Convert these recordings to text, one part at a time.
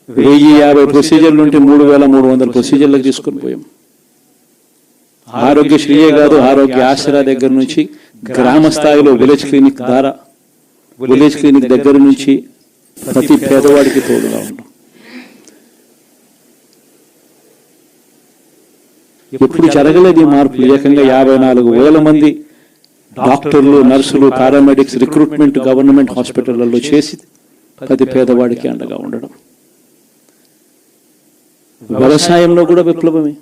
1050 ప్రొసీజర్లు ఉంటే 3300 ప్రొసీజర్లకు తీసుకొని పోయాం. ఆరోగ్యశ్రీయే కాదు, ఆరోగ్య ఆసరా దగ్గర నుంచి గ్రామ స్థాయిలో విలేజ్ క్లినిక్ ద్వారా, విలేజ్ క్లినిక్ దగ్గర నుంచి ప్రతి పేదవాడికి తోడుగా ఉన్నాం. ఎప్పుడు జరగలేదు ఈ మార్పులు. ఏకంగా 54,000 మంది డాక్టర్లు, నర్సులు, పారామెడిక్స్ రిక్రూట్మెంట్ గవర్నమెంట్ హాస్పిటళ్లలో చేసి ప్రతి పేదవాడికి అండగా ఉండడం. వ్యవసాయంలో కూడా విప్లవమే.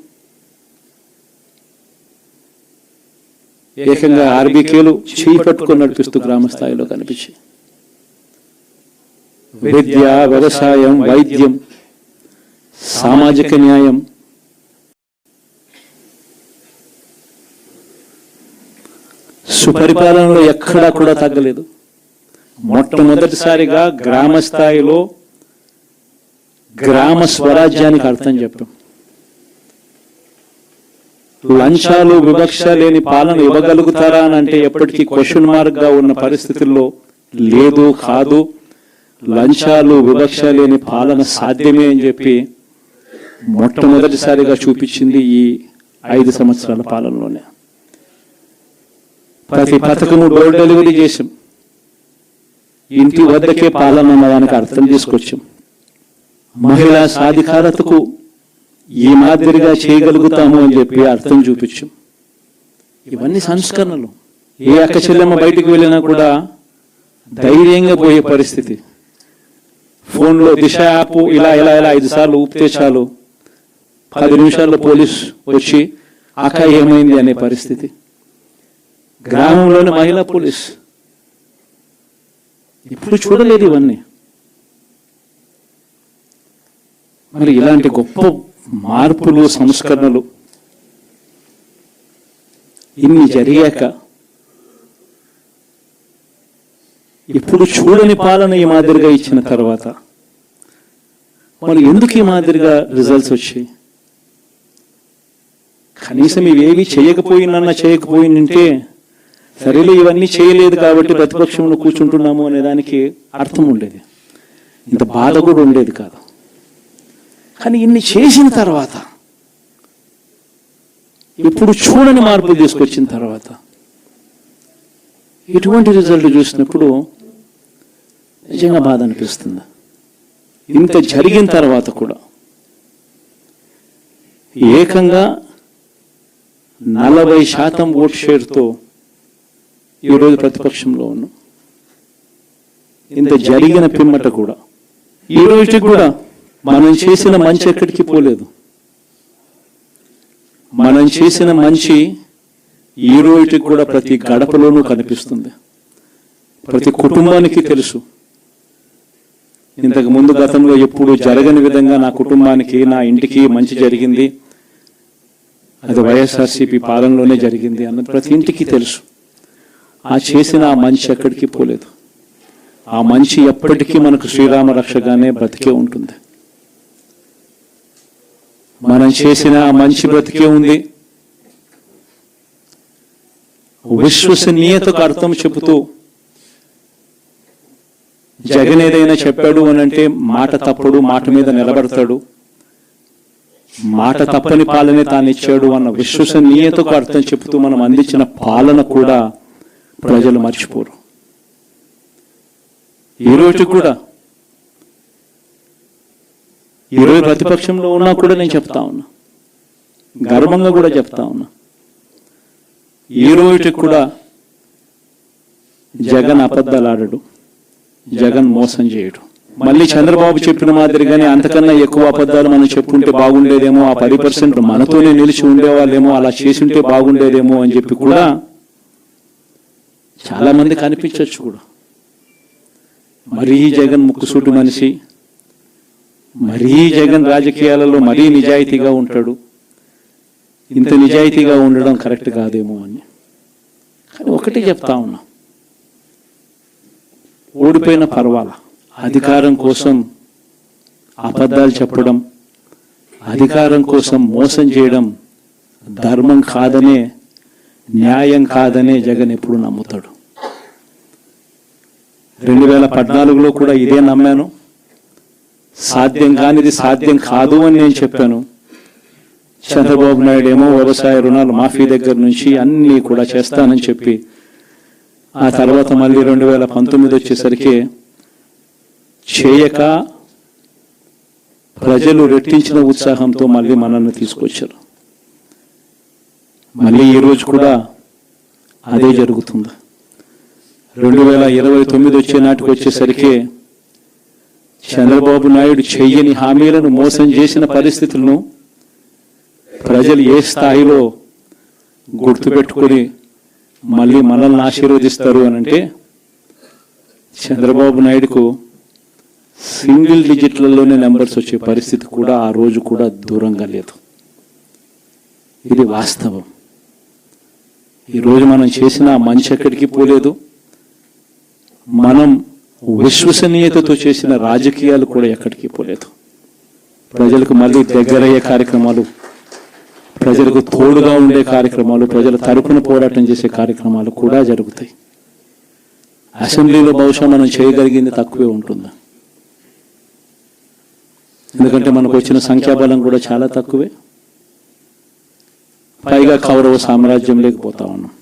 ఏకంగా ఆర్బీకేలు చేయి పట్టుకొని నడిపిస్తూ గ్రామ స్థాయిలో కనిపించి విద్య, వ్యవసాయం, వైద్యం, సామాజిక న్యాయం, సుపరిపాలనలో ఎక్కడా కూడా తగ్గలేదు. మొట్టమొదటిసారిగా గ్రామ స్థాయిలో గ్రామ స్వరాజ్యానికి అర్థం చెప్పాం. లంచాలు, వివక్ష లేని పాలన ఇవ్వగలుగుతారా అని అంటే ఎప్పటికీ క్వశ్చన్ మార్క్ గా ఉన్న పరిస్థితుల్లో లేదు, కాదు, లంచాలు, వివక్ష లేని పాలన సాధ్యమే అని చెప్పి మొట్టమొదటిసారిగా చూపించింది ఈ 5 సంవత్సరాల పాలనలోనే. ప్రతి పథకము డోర్ డెలివరీ చేసాం. ఇంటి వద్దకే పాలన అన్నదానికి అర్థం తీసుకొచ్చాం. మహిళా సాధికారతకు ఈ మాదిరిగా చేయగలుగుతాము అని చెప్పి అర్థం చూపించాం. ఇవన్నీ సంస్కరణలు. ఏ అక్క చెల్లెమ్మ బయటికి వెళ్ళినా కూడా ధైర్యంగా పోయే పరిస్థితి. ఫోన్లో దిశ యాప్ ఇలా 5 సార్లు ఊపితే చాలు 10 నిమిషాల్లో పోలీస్ వచ్చి అక్క ఏమైంది అనే పరిస్థితి. గ్రామంలోని మహిళా పోలీస్. ఇప్పుడు చూడలేదు ఇవన్నీ. మరి ఇలాంటి గొప్ప మార్పులు, సంస్కరణలు ఇన్ని జరిగాక ఇప్పుడు చూడని పాలన ఈ మాదిరిగా ఇచ్చిన తర్వాత మరి ఎందుకు ఈ మాదిరిగా రిజల్ట్స్ వచ్చాయి? కనీసం ఇవేవి చేయకపోయినంటే సరేలే ఇవన్నీ చేయలేదు కాబట్టి ప్రతిపక్షంలో కూర్చుంటున్నాము అనే దానికి అర్థం ఉండేది. ఇంత బాధ కూడా ఉండేది కాదు. కానీ ఇన్ని చేసిన తర్వాత, ఇప్పుడు చూడని మార్పులు తీసుకొచ్చిన తర్వాత ఇటువంటి రిజల్ట్ చూసినప్పుడు నిజంగా బాధ అనిపిస్తుంది. ఇంత జరిగిన తర్వాత కూడా ఏకంగా 40% ఓట్ షేర్తో ఈరోజు ప్రతిపక్షంలో ఉన్నాం. ఇంత జరిగిన పిమ్మట కూడా ఈ రోజు కూడా మనం చేసిన మంచి ఎక్కడికి పోలేదు. మనం చేసిన మంచి ఈ రోజుకి కూడా ప్రతి గడపలోనూ కనిపిస్తుంది. ప్రతి కుటుంబానికి తెలుసు. ఇంతకు ముందు గతంలో ఎప్పుడు జరగని విధంగా నా కుటుంబానికి, నా ఇంటికి మంచి జరిగింది, అది వైఎస్ఆర్సీపీ పాలనలోనే జరిగింది అన్నది ప్రతి ఇంటికి తెలుసు. ఆ చేసిన ఆ మంచి ఎక్కడికి పోలేదు. ఆ మంచి ఎప్పటికీ మనకు శ్రీరామ రక్షగానే బ్రతికే ఉంటుంది. మనం చేసిన ఆ మంచి బ్రతికే ఉంది. విశ్వసనీయతకు అర్థం చెబుతూ జగన్ ఏదైనా చెప్పాడు అని అంటే మాట తప్పడు, మాట మీద నిలబడతాడు, మాట తప్పని పాలనే తాను ఇచ్చాడు అన్న విశ్వసనీయతకు అర్థం చెబుతూ మనం అందించిన పాలన కూడా ప్రజలు మర్చిపోరు. ఈరోజు కూడా ఈరోజు ప్రతిపక్షంలో ఉన్నా కూడా నేను చెప్తా ఉన్నా, గర్వంగా కూడా చెప్తా ఉన్నా, ఈ రోజు కూడా జగన్ అబద్ధాలు ఆడడు, జగన్ మోసం చేయడు. మళ్ళీ చంద్రబాబు చెప్పిన మాదిరిగానే అంతకన్నా ఎక్కువ అబద్ధాలు మనం చెప్పుంటే బాగుండేదేమో, ఆ 10% మనతోనే నిలిచి ఉండేవాళ్ళేమో, అలా చేసుంటే బాగుండేదేమో అని చెప్పి కూడా చాలా మంది కనిపించవచ్చు కూడా. మరీ జగన్ ముక్కుసూటి మనిషి, మరీ జగన్ రాజకీయాలలో మరీ నిజాయితీగా ఉంటాడు, ఇంత నిజాయితీగా ఉండడం కరెక్ట్ కాదేమో అని. కానీ ఒకటి చెప్తా ఉన్నా, ఓడిపోయిన పర్వాల, అధికారం కోసం అబద్ధాలు చెప్పడం, అధికారం కోసం మోసం చేయడం ధర్మం కాదనే, న్యాయం కాదనే జగన్ ఎప్పుడు నమ్ముతాడు. 2014లో కూడా ఇదే నమ్మాను. సాధ్యం కానిది సాధ్యం కాదు అని నేను చెప్పాను. చంద్రబాబు నాయుడు ఏమో వ్యవసాయ రుణాలు మాఫీ దగ్గర నుంచి అన్నీ కూడా చేస్తానని చెప్పి ఆ తర్వాత మళ్ళీ 2019 వచ్చేసరికి చేయక ప్రజలు రెట్టించిన ఉత్సాహంతో మళ్ళీ మనల్ని తీసుకొచ్చారు. మళ్ళీ ఈరోజు కూడా అదే జరుగుతుంది. 2029 వచ్చే నాటికి వచ్చేసరికి చంద్రబాబు నాయుడు చెయ్యని హామీలను మోసం చేసిన పరిస్థితులను ప్రజలు ఏ స్థాయిలో గుర్తుపెట్టుకుని మళ్ళీ మనల్ని ఆశీర్వదిస్తారు అని అంటే చంద్రబాబు నాయుడుకు సింగిల్ డిజిట్లలోనే నెంబర్స్ వచ్చే పరిస్థితి కూడా ఆ రోజు కూడా దూరంగా లేదు. ఇది వాస్తవం. ఈరోజు మనం చేసిన మంచి ఎక్కడికి పోలేదు. మనం విశ్వసనీయతతో చేసిన రాజకీయాలు కూడా ఎక్కడికి పోలేదు. ప్రజలకు మళ్ళీ దగ్గరయ్యే కార్యక్రమాలు, ప్రజలకు తోడుగా ఉండే కార్యక్రమాలు, ప్రజల తరపున పోరాటం చేసే కార్యక్రమాలు కూడా జరుగుతాయి. అసెంబ్లీలో బహుశా మనం చేయగలిగింది తక్కువే ఉంటుంది. ఎందుకంటే మనకు వచ్చిన సంఖ్యాబలం కూడా చాలా తక్కువే. పైగా కౌరవ సామ్రాజ్యం లేకపోతా ఉన్నాం.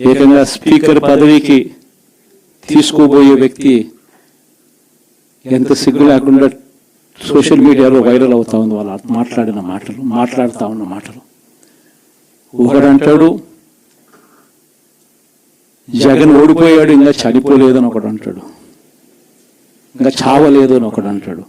ఏకంగా స్పీకర్ పదవికి తీసుకోబోయే వ్యక్తి ఎంత సిగ్గు లేకుండా సోషల్ మీడియాలో వైరల్ అవుతా ఉంది. వాళ్ళు మాట్లాడుతూ ఉన్న మాటలు. ఒకడంటాడు జగన్ ఓడిపోయాడు, ఇంకా చనిపోలేదు అని ఒకడు అంటాడు, ఇంకా చావలేదు అని ఒకడు అంటాడు.